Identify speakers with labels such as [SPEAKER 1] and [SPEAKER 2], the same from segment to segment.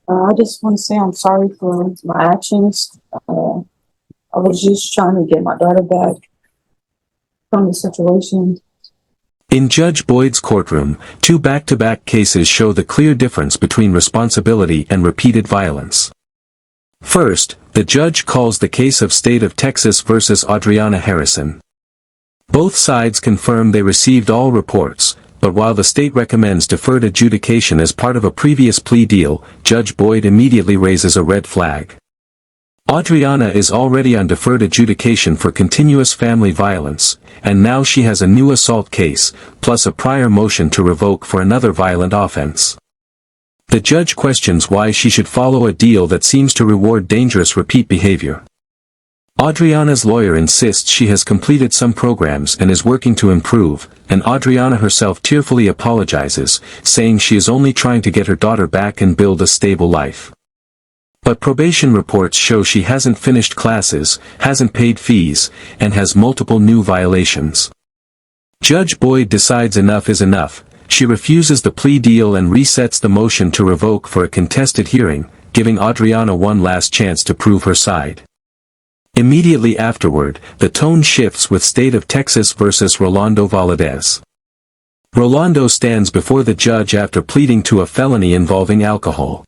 [SPEAKER 1] I just want to say I'm sorry for my actions. I was just trying to get my daughter back from the situation.
[SPEAKER 2] In Judge Boyd's courtroom, two back-to-back cases show the clear difference between responsibility and repeated violence. First, the judge calls the case of State of Texas versus Adriana Harrison. Both sides confirm they received all reports, but while the state recommends deferred adjudication as part of a previous plea deal, Judge Boyd immediately raises a red flag. Adriana is already on deferred adjudication for continuous family violence, and now she has a new assault case, plus a prior motion to revoke for another violent offense. The judge questions why she should follow a deal that seems to reward dangerous repeat behavior. Adriana's lawyer insists she has completed some programs and is working to improve, and Adriana herself tearfully apologizes, saying she is only trying to get her daughter back and build a stable life. But probation reports show she hasn't finished classes, hasn't paid fees, and has multiple new violations. Judge Boyd decides enough is enough. She refuses the plea deal and resets the motion to revoke for a contested hearing, giving Adriana one last chance to prove her side. Immediately afterward, the tone shifts with State of Texas versus Rolando Valadez. Rolando stands before the judge after pleading to a felony involving alcohol.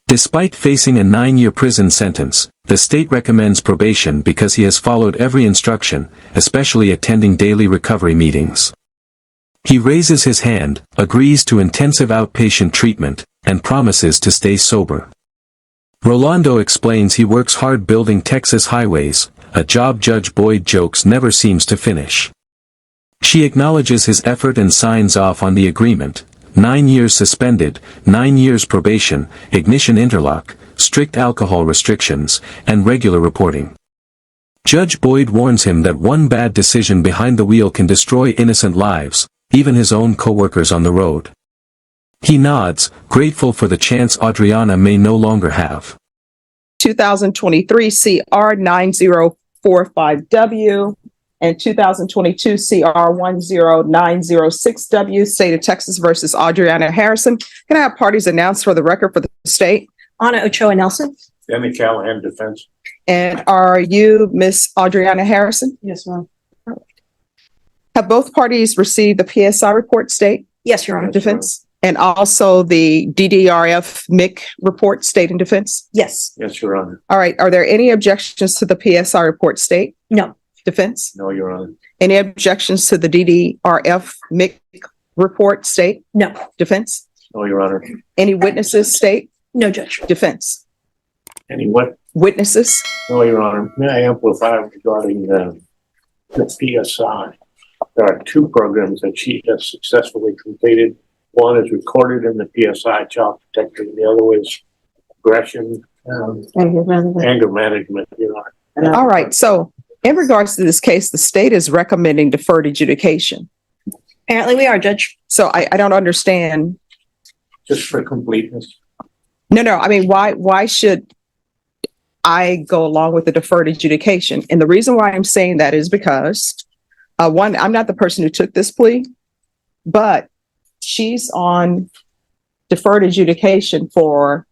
[SPEAKER 2] Despite facing a 9-year prison sentence, the state recommends probation because he has followed every instruction, especially attending daily recovery meetings. He raises his hand, agrees to intensive outpatient treatment, and promises to stay sober. Rolando explains he works hard building Texas highways, a job Judge Boyd jokes never seems to finish. She acknowledges his effort and signs off on the agreement. 9 years suspended, 9 years probation, ignition interlock, strict alcohol restrictions, and regular reporting. Judge Boyd warns him that one bad decision behind the wheel can destroy innocent lives, even his own co-workers on the road. He nods, grateful for the chance Adriana may no longer have.
[SPEAKER 3] 2023 CR 9045W and 2022 CR 10906W, State of Texas versus Adriana Harrison. Can I have parties announced for the record for the state?
[SPEAKER 4] Anna Ochoa Nelson.
[SPEAKER 5] Danny Callahan, defense.
[SPEAKER 3] And are you Miss Adriana Harrison?
[SPEAKER 1] Yes, ma'am.
[SPEAKER 3] Have both parties received the PSI report, state?
[SPEAKER 4] Yes, Your Honor.
[SPEAKER 3] Defense? And also the DDRF MIC report, state and defense?
[SPEAKER 4] Yes.
[SPEAKER 5] Yes, Your Honor.
[SPEAKER 3] All right. Are there any objections to the PSI report, state?
[SPEAKER 4] No.
[SPEAKER 3] Defense?
[SPEAKER 5] No, Your Honor.
[SPEAKER 3] Any objections to the DDRF MIC report, state?
[SPEAKER 4] No.
[SPEAKER 3] Defense?
[SPEAKER 5] No, Your Honor.
[SPEAKER 3] Any witnesses, state?
[SPEAKER 4] No, Judge.
[SPEAKER 3] Defense?
[SPEAKER 5] Any what?
[SPEAKER 3] Witnesses?
[SPEAKER 5] No, Your Honor. May I amplify regarding the PSI? There are 2 programs that she has successfully completed. One is recorded in the PSI child protector, and the other is aggression, anger management, Your Honor.
[SPEAKER 3] All right. So in regards to this case, the state is recommending deferred adjudication.
[SPEAKER 4] Apparently we are, Judge.
[SPEAKER 3] So I don't understand.
[SPEAKER 5] Just for completeness.
[SPEAKER 3] No. I mean, why should I go along with the deferred adjudication? And the reason why I'm saying that is because, one, I'm not the person who took this plea, but she's on deferred adjudication for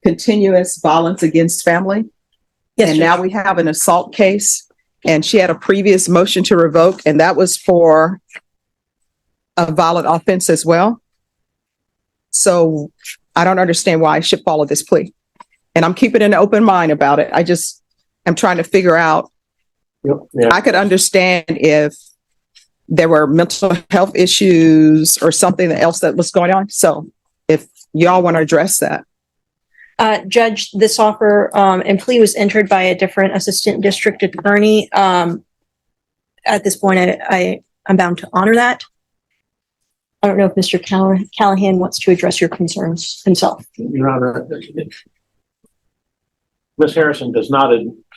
[SPEAKER 3] continuous violence against family.
[SPEAKER 4] Yes,
[SPEAKER 3] And
[SPEAKER 4] Judge.
[SPEAKER 3] now we have an assault case, and she had a previous motion to revoke, and that was for a violent offense as well. So I don't understand why I should follow this plea. And I'm keeping an open mind about it. I'm trying to figure out.
[SPEAKER 5] Yep. Yeah.
[SPEAKER 3] I could understand if there were mental health issues or something else that was going on. So if y'all want to address that.
[SPEAKER 4] Judge, this offer and plea was entered by a different assistant district attorney. At this point, I'm bound to honor that. I don't know if Mr. Callahan wants to address your concerns himself.
[SPEAKER 5] Your Honor, Ms. Harrison does not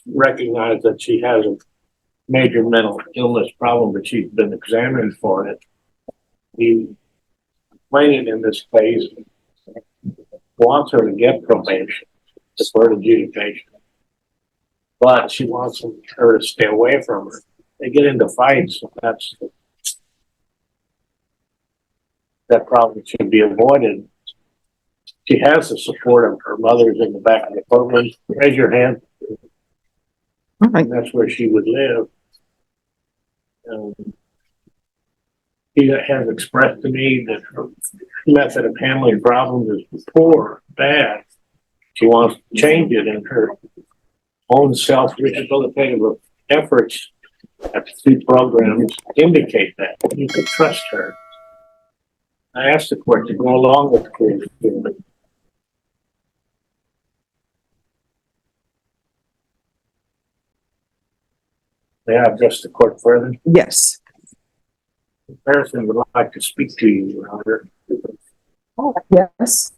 [SPEAKER 5] recognize that she has a major mental illness problem, but she's been examined for it. The complainant in this case wants her to get probation, deferred adjudication, but she wants her to stay away from her. They get into fights, and that's that problem should be avoided. She has the support of her mother's in the back of the courtroom. Raise your hand.
[SPEAKER 3] All right.
[SPEAKER 5] And that's where she would live. She has expressed to me that her method of handling problems is poor, bad. She wants to change it, and her own self-rehabilitative efforts at the two programs indicate that. You can trust her. I asked the court to go along with the case. May I address the court further?
[SPEAKER 3] Yes.
[SPEAKER 5] Harrison would like to speak to you, Your Honor.
[SPEAKER 3] Yes.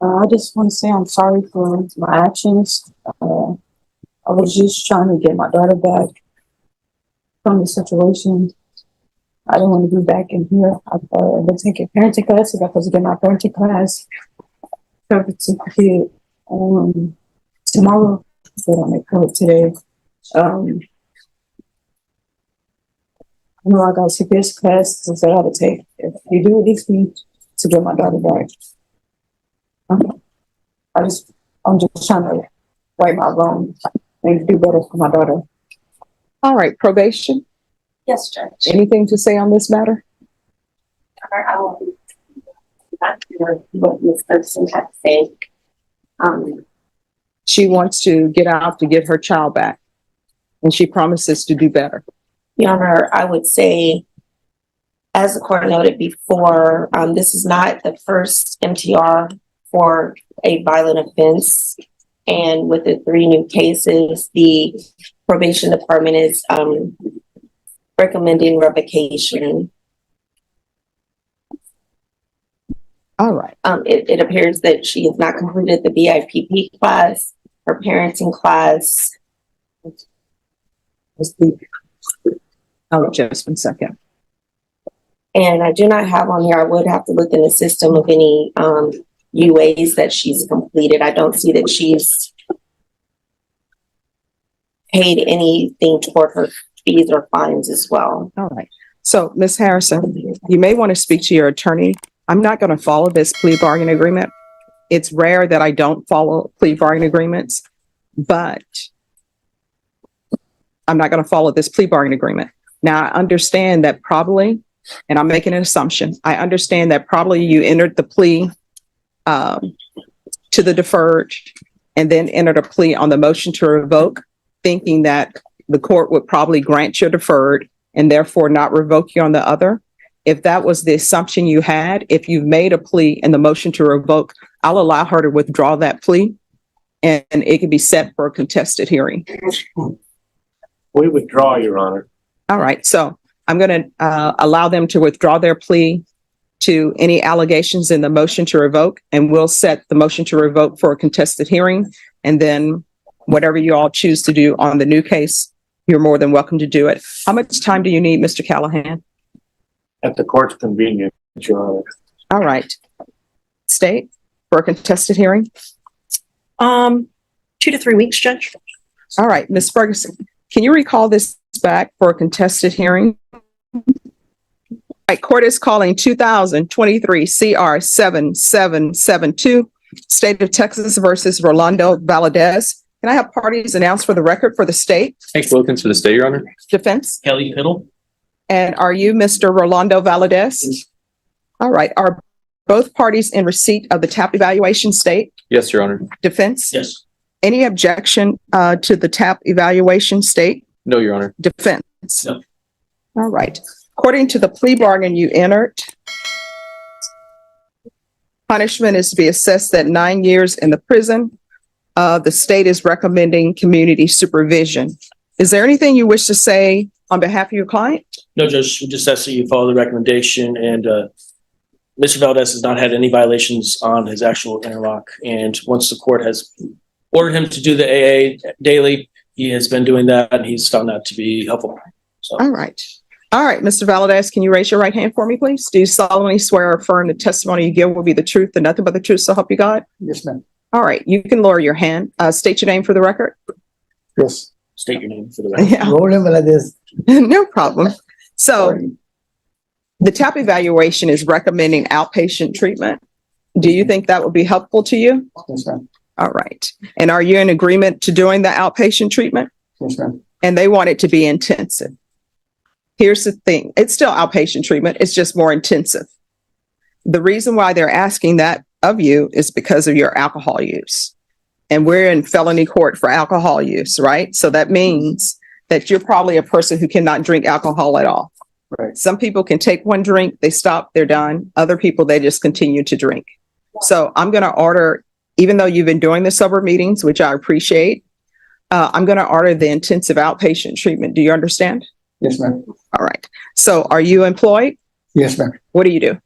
[SPEAKER 1] I just want to say I'm sorry for my actions. I was just trying to get my daughter back from the situation. I didn't want to be back in here. I've been taking parenting classes. I'm supposed to get my parenting class certificate tomorrow, but I may cover it today. I know I got CPS classes that I had to take. If you do release me to get my daughter back, I'm just trying to right my wrongs and do better for my daughter.
[SPEAKER 3] All right, probation.
[SPEAKER 6] Yes, Judge.
[SPEAKER 3] Anything to say on this matter?
[SPEAKER 6] I will not hear what Ms. Ferguson had to say.
[SPEAKER 3] She wants to get out to get her child back, and she promises to do better.
[SPEAKER 6] Your Honor, I would say, as the court noted before, this is not the first MTR for a violent offense. And with the 3 new cases, the probation department is recommending revocation.
[SPEAKER 3] All right.
[SPEAKER 6] It appears that she has not completed the BIPP class, her parenting class.
[SPEAKER 3] Oh, just 1 second.
[SPEAKER 6] And I do not have on here, I would have to look in the system of any UAs that she's completed. I don't see that she's paid anything toward her fees or fines as well.
[SPEAKER 3] All right. So, Ms. Harrison, you may want to speak to your attorney. I'm not going to follow this plea bargain agreement. It's rare that I don't follow plea bargain agreements, but I'm not going to follow this plea bargain agreement. Now, I understand that probably, and I'm making an assumption, I understand that probably you entered the plea to the deferred and then entered a plea on the motion to revoke, thinking that the court would probably grant your deferred and therefore not revoke you on the other. If that was the assumption you had, if you've made a plea in the motion to revoke, I'll allow her to withdraw that plea and it can be set for a contested hearing.
[SPEAKER 5] We withdraw, Your Honor.
[SPEAKER 3] All right, so I'm going to allow them to withdraw their plea to any allegations in the motion to revoke, and we'll set the motion to revoke for a contested hearing. And then whatever you all choose to do on the new case, you're more than welcome to do it. How much time do you need, Mr. Callahan?
[SPEAKER 5] At the court's convenience, Your Honor.
[SPEAKER 3] All right. State for a contested hearing.
[SPEAKER 4] 2 to 3 weeks, Judge.
[SPEAKER 3] All right, Ms. Ferguson, can you recall this back for a contested hearing? All right, court is calling 2023 CR 7772, State of Texas versus Rolando Valadez. Can I have parties announced for the record for the state?
[SPEAKER 7] Hank Wilkins for the state, Your Honor.
[SPEAKER 3] Defense?
[SPEAKER 7] Kelly Piddle.
[SPEAKER 3] And are you Mr. Rolando Valadez? All right, are both parties in receipt of the TAP evaluation state?
[SPEAKER 7] Yes, Your Honor.
[SPEAKER 3] Defense?
[SPEAKER 7] Yes.
[SPEAKER 3] Any objection to the TAP evaluation state?
[SPEAKER 7] No, Your Honor.
[SPEAKER 3] Defense?
[SPEAKER 7] No.
[SPEAKER 3] All right. According to the plea bargain you entered, punishment is to be assessed at 9 years in the prison. The state is recommending community supervision. Is there anything you wish to say on behalf of your client?
[SPEAKER 8] No, Judge, we just ask that you follow the recommendation, and Mr. Valdez has not had any violations on his actual interlock. And once the court has ordered him to do the AA daily, he has been doing that, and he's found that to be helpful. So,
[SPEAKER 3] All right. All right, Mr. Valadez, can you raise your right hand for me, please? Do you solemnly swear or affirm the testimony you give will be the truth and nothing but the truth, so help you God?
[SPEAKER 9] Yes, ma'am.
[SPEAKER 3] All right, you can lower your hand. State your name for the record.
[SPEAKER 9] Yes.
[SPEAKER 8] state your name for the record.
[SPEAKER 3] Yeah,
[SPEAKER 9] Rolling Valadez.
[SPEAKER 3] no problem. So The TAP evaluation is recommending outpatient treatment. Do you think that would be helpful to you?
[SPEAKER 9] Yes, ma'am.
[SPEAKER 3] All right. And are you in agreement to doing the outpatient treatment?
[SPEAKER 9] Yes, ma'am.
[SPEAKER 3] And they want it to be intensive. Here's the thing. It's still outpatient treatment. It's just more intensive. The reason why they're asking that of you is because of your alcohol use. And we're in felony court for alcohol use, right? So that means that you're probably a person who cannot drink alcohol at all.
[SPEAKER 9] Right.
[SPEAKER 3] Some people can take one drink, they stop, they're done. Other people, they just continue to drink. So I'm going to order, even though you've been doing the sober meetings, which I appreciate, I'm going to order the intensive outpatient treatment. Do you understand?
[SPEAKER 9] Yes, ma'am.
[SPEAKER 3] All right. So are you employed?
[SPEAKER 9] Yes, ma'am.
[SPEAKER 3] What do you do?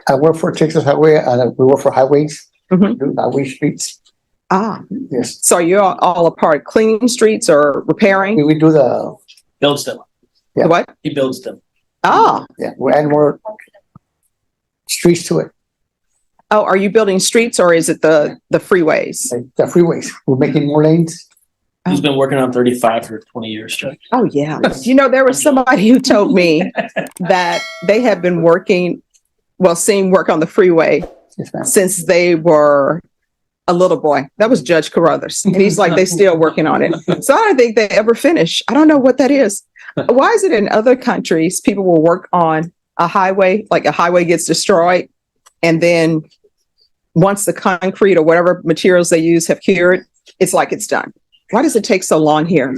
[SPEAKER 9] I work for Texas Highway and we work for highways,
[SPEAKER 3] Mhm.
[SPEAKER 9] do highway streets.
[SPEAKER 3] Ah,
[SPEAKER 9] Yes.
[SPEAKER 3] so you're all a part cleaning streets or repairing?
[SPEAKER 9] We do the,
[SPEAKER 8] Builds them.
[SPEAKER 9] Yeah.
[SPEAKER 3] What?
[SPEAKER 8] He builds them.
[SPEAKER 3] Ah,
[SPEAKER 9] yeah, we're adding more streets to it,
[SPEAKER 3] oh, are you building streets or is it the freeways?
[SPEAKER 9] like the freeways. We're making more lanes.
[SPEAKER 8] He's been working on 35 for 20 years, Judge.
[SPEAKER 3] Oh, yeah. You know, there was somebody who told me that they have been working, well, seeing work on the freeway
[SPEAKER 9] Yes, ma'am.
[SPEAKER 3] since they were a little boy. That was Judge Carruthers. And he's like, they still working on it. So I don't think they ever finish. I don't know what that is. Why is it in other countries, people will work on a highway, like a highway gets destroyed. And then once the concrete or whatever materials they use have cured, it's like it's done. Why does it take so long here?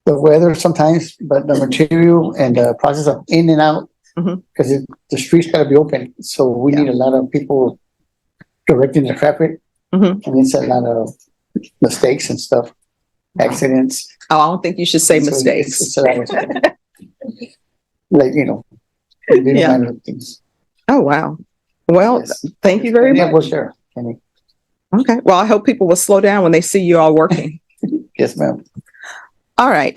[SPEAKER 9] The weather sometimes, but the material and the process of in and out,
[SPEAKER 3] Mhm.
[SPEAKER 9] because the streets gotta be open. So we need a lot of people directing the traffic.
[SPEAKER 3] Mhm.
[SPEAKER 9] And it's a lot of mistakes and stuff, accidents.
[SPEAKER 3] Oh, I don't think you should say
[SPEAKER 9] So
[SPEAKER 3] mistakes.
[SPEAKER 9] it's a lot of- Like, little
[SPEAKER 3] Yeah.
[SPEAKER 9] minor things.
[SPEAKER 3] Oh, wow. Well,
[SPEAKER 9] Yes.
[SPEAKER 3] thank you very
[SPEAKER 9] Yeah,
[SPEAKER 3] much.
[SPEAKER 9] well, sure. Kenny.
[SPEAKER 3] Okay. Well, I hope people will slow down when they see you all working.
[SPEAKER 9] Yes, ma'am.
[SPEAKER 3] All right.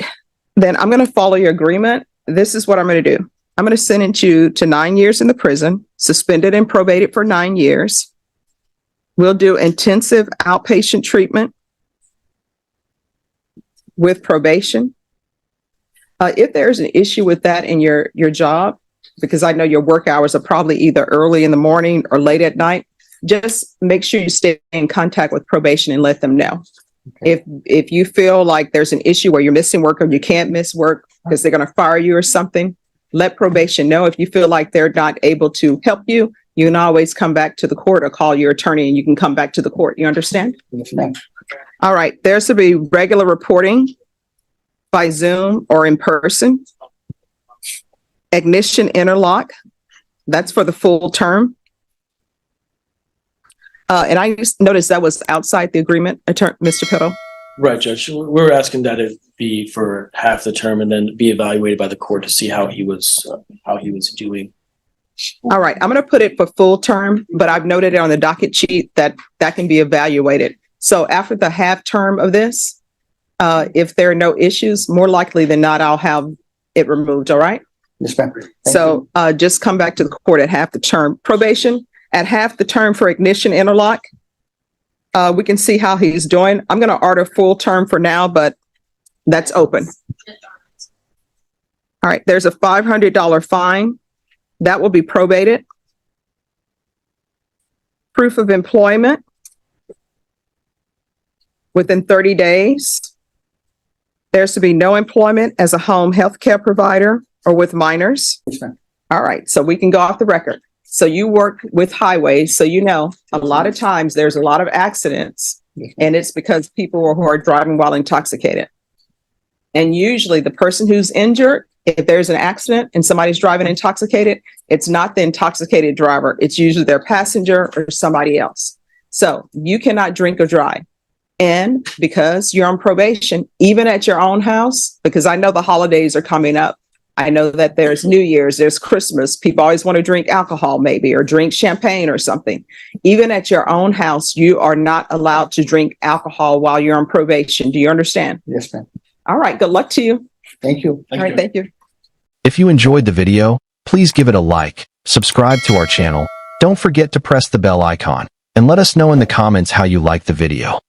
[SPEAKER 3] Then I'm going to follow your agreement. This is what I'm going to do. I'm going to sentence you to 9 years in the prison, suspended and probated for 9 years. We'll do intensive outpatient treatment with probation. If there's an issue with that in your job, because I know your work hours are probably either early in the morning or late at night, just make sure you stay in contact with probation and let them know. If you feel like there's an issue where you're missing work or you can't miss work because they're going to fire you or something, let probation know. If you feel like they're not able to help you, you can always come back to the court or call your attorney and you can come back to the court. You understand?
[SPEAKER 9] Yes, ma'am.
[SPEAKER 3] All right. There's to be regular reporting by Zoom or in person. Ignition interlock. That's for the full term. And I just noticed that was outside the agreement, Mr. Petto.
[SPEAKER 8] Right, Judge. We're asking that it be for half the term and then be evaluated by the court to see how he was doing.
[SPEAKER 3] All right, I'm going to put it for full term, but I've noted it on the docket sheet that can be evaluated. So after the half term of this, if there are no issues, more likely than not, I'll have it removed. All right.
[SPEAKER 9] Yes, ma'am. Thank
[SPEAKER 3] So just come back to the court at half the term. Probation at half the term for ignition interlock. We can see how he's doing. I'm going to order full term for now, but that's open. All right. There's a $500 fine. That will be probated. Proof of employment within 30 days. There's to be no employment as a home health care provider or with minors.
[SPEAKER 9] Yes, ma'am.
[SPEAKER 3] All right, so we can go off the record. So you work with highways, so you know a lot of times there's a lot of accidents,
[SPEAKER 9] Yes, ma'am.
[SPEAKER 3] and it's because people who are driving while intoxicated. And usually the person who's injured, if there's an accident and somebody's driving intoxicated, it's not the intoxicated driver. It's usually their passenger or somebody else. So you cannot drink or drive. And because you're on probation, even at your own house, because I know the holidays are coming up. I know that there's New Year's, there's Christmas. People always want to drink alcohol maybe, or drink champagne or something. Even at your own house, you are not allowed to drink alcohol while you're on probation. Do you understand?
[SPEAKER 9] Yes, ma'am.
[SPEAKER 3] All right. Good luck to you.
[SPEAKER 9] Thank you.
[SPEAKER 3] All right. Thank you.
[SPEAKER 10] If you enjoyed the video, please give it a like, subscribe to our channel, don't forget to press the bell icon, and let us know in the comments how you liked the video.